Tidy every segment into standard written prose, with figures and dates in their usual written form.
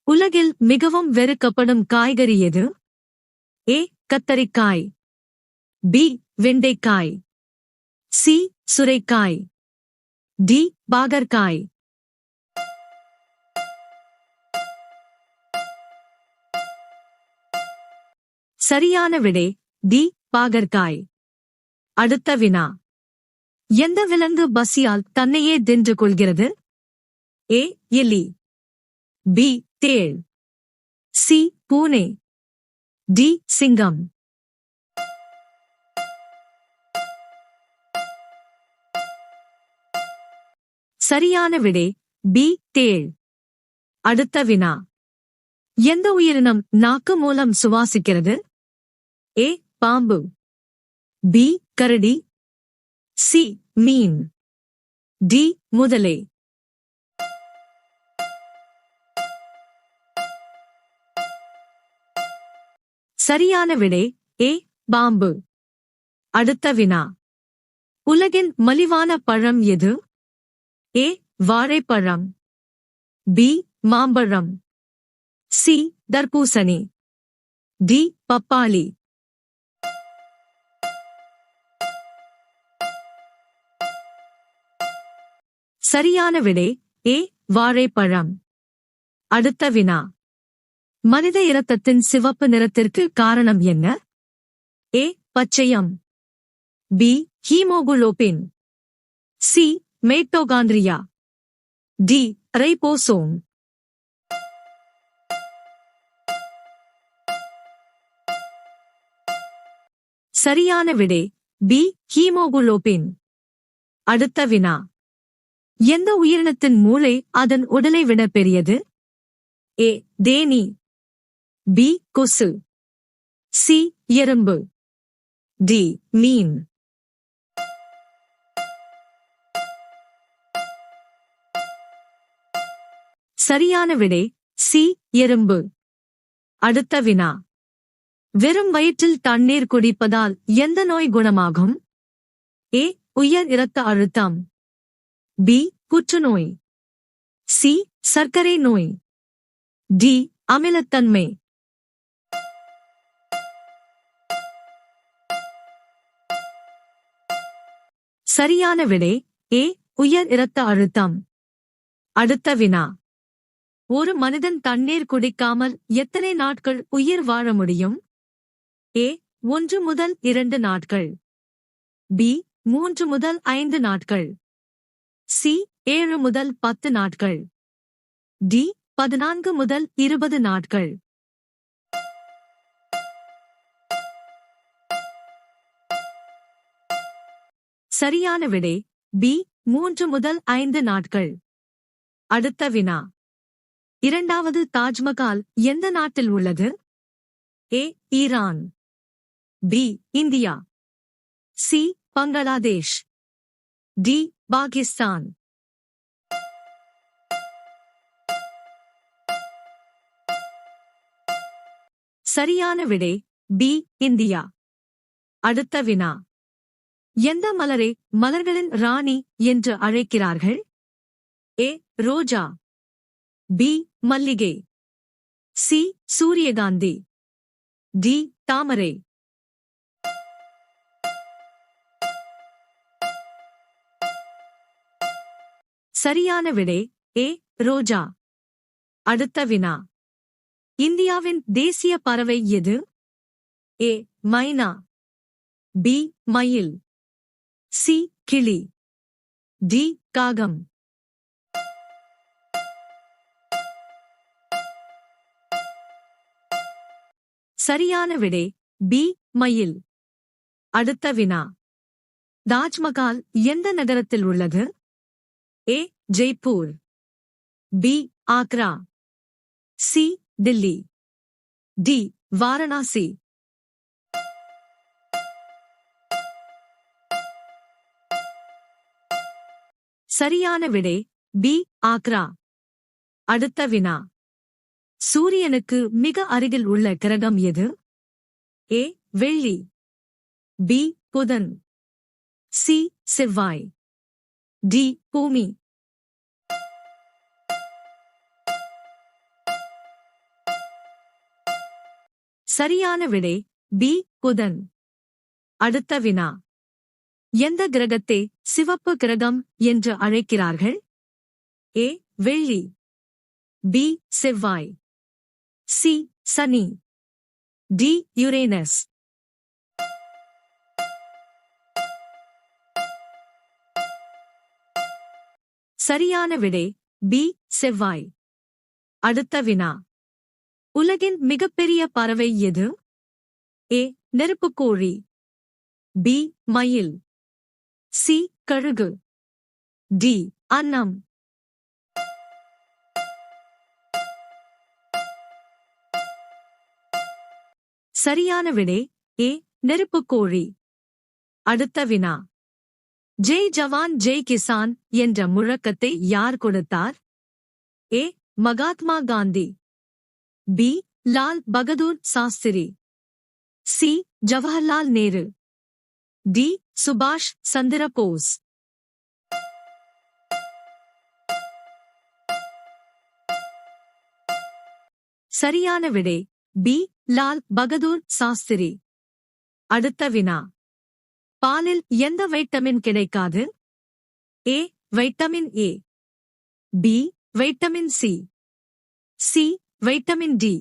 உலகில் மிகவும் வெறுக்கப்படும் காய்கறி எது? ஏ. கத்தரிக்காய். பி. வெண்டைக்காய். சி. சுரைக்காய். டி. பாகற்காய். சரியான விடை டி. பாகற்காய். அடுத்த வினா. எந்த விலங்கு பசியால் தன்னையே தின்று கொள்கிறது? ஏ. எலி. பி. தேள். சி. பூனை. டி. சிங்கம். சரியான விடை பி. தேள். அடுத்த வினா. எந்த உயிரினம் நாக்கு மூலம் சுவாசிக்கிறது? ஏ. பாம்பு. பி. கரடி. சி. மீன். டி. முதலை. சரியான விடை ஏ. பாம்பு. அடுத்த வினா. உலகின் மலிவான பழம் எது? ஏ. வாழைப்பழம். பி. மாம்பழம். சி. தர்பூசணி. டி. பப்பாளி. சரியான விடை ஏ. வாழைப்பழம். அடுத்த வினா. மனித இரத்தத்தின் சிவப்பு நிறத்திற்கு காரணம் என்ன? ஏ. பச்சையம். B. Haemoglobin. C. Mitochondria. D. Ribosome. சரியான விடை பி. ஹீமோகுளோபின். அடுத்த வினா. எந்த உயிரினத்தின் மூளை அதன் உடலை விட பெரியது? ஏ. தேனீ. பி. கொசு. சி. எறும்பு. டி. மீன். சரியான விடை சி. எறும்பு. அடுத்த வினா. வெறும் வயிற்றில் தண்ணீர் குடிப்பதால் எந்த நோய் குணமாகும்? ஏ. உயர் இரத்த அழுத்தம். பி. புற்றுநோய். சி. சர்க்கரை நோய். டி. அமிலத்தன்மை. சரியான விடை ஏ. உயர் இரத்த அழுத்தம். அடுத்த வினா. ஒரு மனிதன் தண்ணீர் குடிக்காமல் எத்தனை நாட்கள் உயிர் வாழ முடியும்? ஏ. 1 முதல் 2 நாட்கள். பி. 3 முதல் 5 நாட்கள். சி. 7 முதல் 10 நாட்கள். டி. 14 முதல் 20 நாட்கள். சரியான விடை பி. 3 முதல் 5 நாட்கள். அடுத்த வினா. இரண்டாவது தாஜ்மஹால் எந்த நாட்டில் உள்ளது? A. Iran. B. India. C. Bangladesh. D. Pakistan. சரியான விடை பி. இந்தியா. அடுத்த வினா. எந்த மலரை மலர்களின் ராணி என்று அழைக்கிறார்கள்? ஏ. ரோஜா. பி. மல்லிகை. சி. சூரியகாந்தி. டி. தாமரை. சரியான விடை ஏ. ரோஜா. அடுத்த வினா. இந்தியாவின் தேசிய பறவை எது? ஏ. மைனா. பி. மயில். சி. கிளி. டி. காகம். சரியான விடை பி. மயில். அடுத்த வினா. தாஜ்மஹால் எந்த நகரத்தில் உள்ளது? A. Jaipur. B. Agra. C. Delhi. D. Varanasi. சரியான விடை பி. ஆக்ரா. அடுத்த வினா. சூரியனுக்கு மிக அருகில் உள்ள கிரகம் எது? ஏ. வெள்ளி. பி. புதன். சி. செவ்வாய். டி. பூமி. சரியான விடை பி புதன். அடுத்த வினா. எந்த கிரகத்தை சிவப்பு கிரகம் என்று அழைக்கிறார்கள்? ஏ வெள்ளி, பி செவ்வாய், சி சனி, டி யுரேனஸ். சரியான விடை பி செவ்வாய். அடுத்த வினா. உலகின் மிகப்பெரிய பறவை எது? ஏ நெருப்புக்கோழி, பி மயில், சி கழுகு, டி அன்னம். சரியான விடை ஏ நெருப்புக்கோழி. அடுத்த வினா. ஜெய் ஜவான் ஜெய் கிசான் என்ற முழக்கத்தை யார் கொடுத்தார்? A Mahatma Gandhi, B Lal Bahadur Shastri, C Jawaharlal Nehru, D சுபாஷ் சந்திர போஸ். சரியான விடை பி லால் பகதூர் சாஸ்திரி. அடுத்த வினா. பாலில் எந்த வைட்டமின் கிடைக்காது? A vitamin A, B vitamin C, C vitamin D,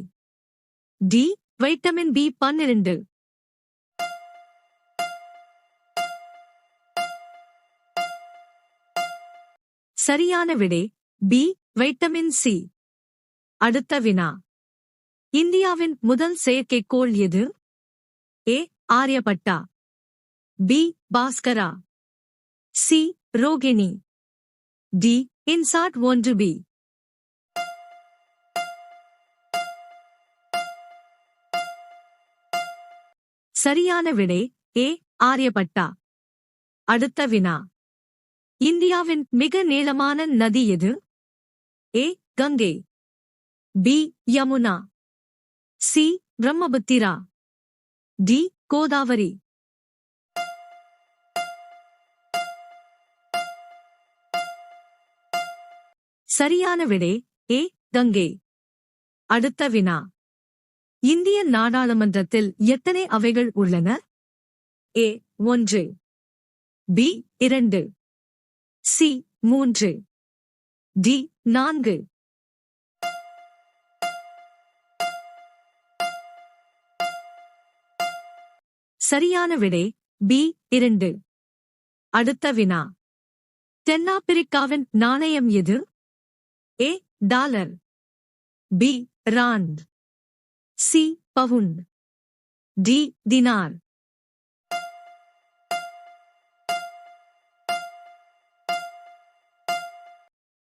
D vitamin B12. சரியான விடை பி வைட்டமின் சி. அடுத்த வினா. இந்தியாவின் முதல் செயற்கைக்கோள் எது? A Aryabhata, B Bhaskara, C Rohini, D INSAT 1B. சரியான விடை ஏ ஆரியபட்டா. அடுத்த வினா. இந்தியாவின் மிக நீளமான நதி எது? A Ganga, B Yamuna, C Brahmaputra, D Godavari. சரியான விடை ஏ கங்கை. அடுத்த வினா. இந்திய நாடாளுமன்றத்தில் எத்தனை அவைகள் உள்ளன? ஏ 1, பி 2, சி 3, டி 4. சரியான விடை பி 2. அடுத்த வினா. தென்னாப்பிரிக்காவின் நாணயம் எது? A dollar, B rand, C pound, D dinar.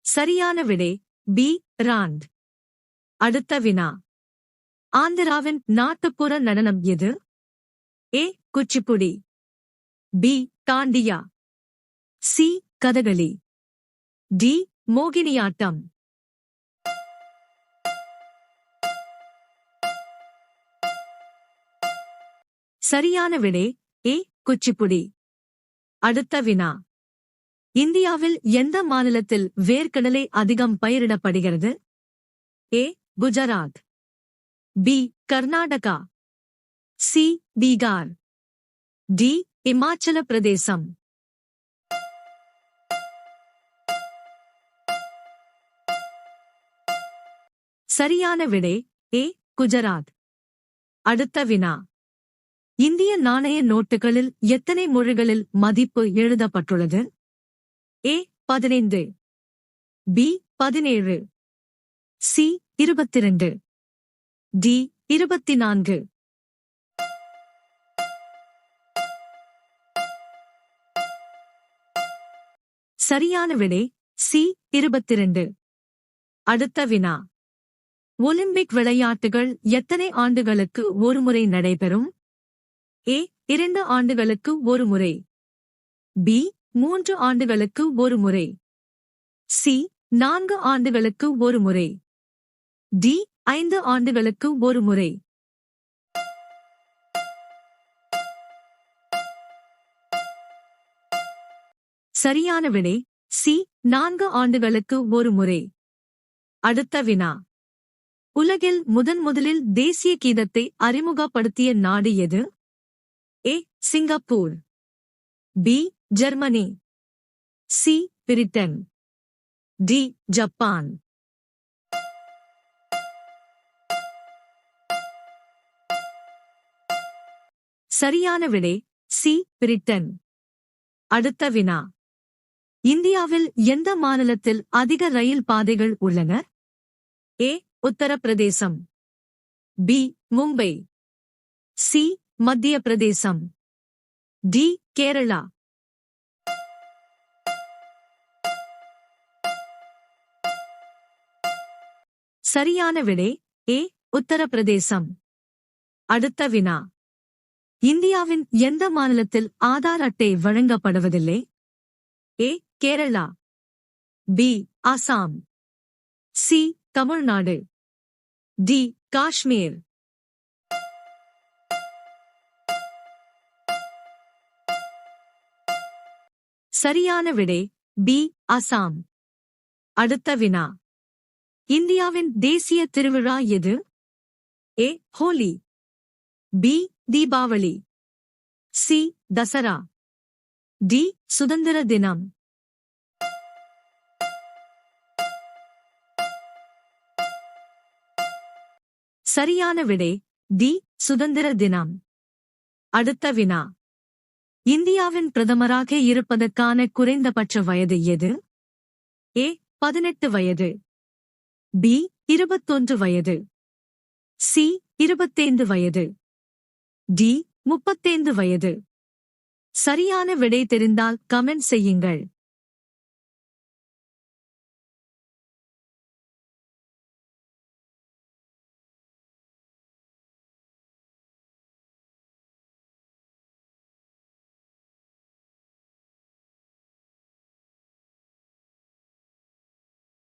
சரியான விடை பி ராண்ட். அடுத்த வினா. ஆந்திராவின் நாட்டுப்புற நடனம் எது? ஏ குச்சிப்புடி, பி தாண்டியா, சி கதகளி, டி மோகினியாட்டம். சரியான விடை ஏ குச்சிப்புடி. அடுத்த வினா. இந்தியாவில் எந்த மாநிலத்தில் வேர்க்கடலை அதிகம் பயிரிடப்படுகிறது? A Gujarat, B Karnataka, C Bihar, D Himachal Pradesh. சரியான விடை ஏ குஜராத். அடுத்த வினா. இந்திய நாணய நோட்டுகளில் எத்தனை மொழிகளில் மதிப்பு எழுதப்பட்டுள்ளது? ஏ 15, பி 17, சி 22, டி 24. சரியான விடை சி 22. அடுத்த வினா. ஒலிம்பிக் விளையாட்டுகள் எத்தனை ஆண்டுகளுக்கு ஒருமுறை நடைபெறும்? ஏ 2 ஆண்டுகளுக்கு ஒரு முறை, பி 3 ஆண்டுகளுக்கு ஒரு முறை, சி 4 ஆண்டுகளுக்கு ஒரு முறை, டி 5 ஆண்டுகளுக்கு ஒரு முறை. சரியான விடை சி 4 ஆண்டுகளுக்கு ஒரு முறை. அடுத்த வினா. உலகில் முதலில் தேசிய கீதத்தை அறிமுகப்படுத்திய நாடு எது? A. Singapore, B. Germany, C. Britain, D. Japan. சரியான விடை சி. பிரிட்டன். அடுத்த வினா. இந்தியாவில் எந்த மாநிலத்தில் அதிக ரயில் பாதைகள் உள்ளன? ஏ. உத்தரப்பிரதேசம், பி. மும்பை, சி. மத்திய பிரதேசம், டி. கேரளா. சரியான விடை ஏ. உத்தரப்பிரதேசம். அடுத்த வினா. இந்தியாவின் எந்த மாநிலத்தில் ஆதார் அட்டை வழங்கப்படுவதில்லை? A. Kerala, B. Assam, C. Tamil Nadu, D. Kashmir. சரியான விடை பி. அசாம். அடுத்த வினா. இந்தியாவின் தேசிய திருவிழா எது? A. Holi, B. Deepavali, C. Dasara, D. சுதந்திர தினம். சரியான விடை டி. சுதந்திர தினம். அடுத்த வினா. இந்தியாவின் பிரதமராக இருப்பதற்கான குறைந்தபட்ச வயது எது? ஏ. 18 வயது, பி. 21 வயது, சி. 25 வயது, டி. 35 வயது. சரியான விடை தெரிந்தால் கமெண்ட் செய்யுங்கள்.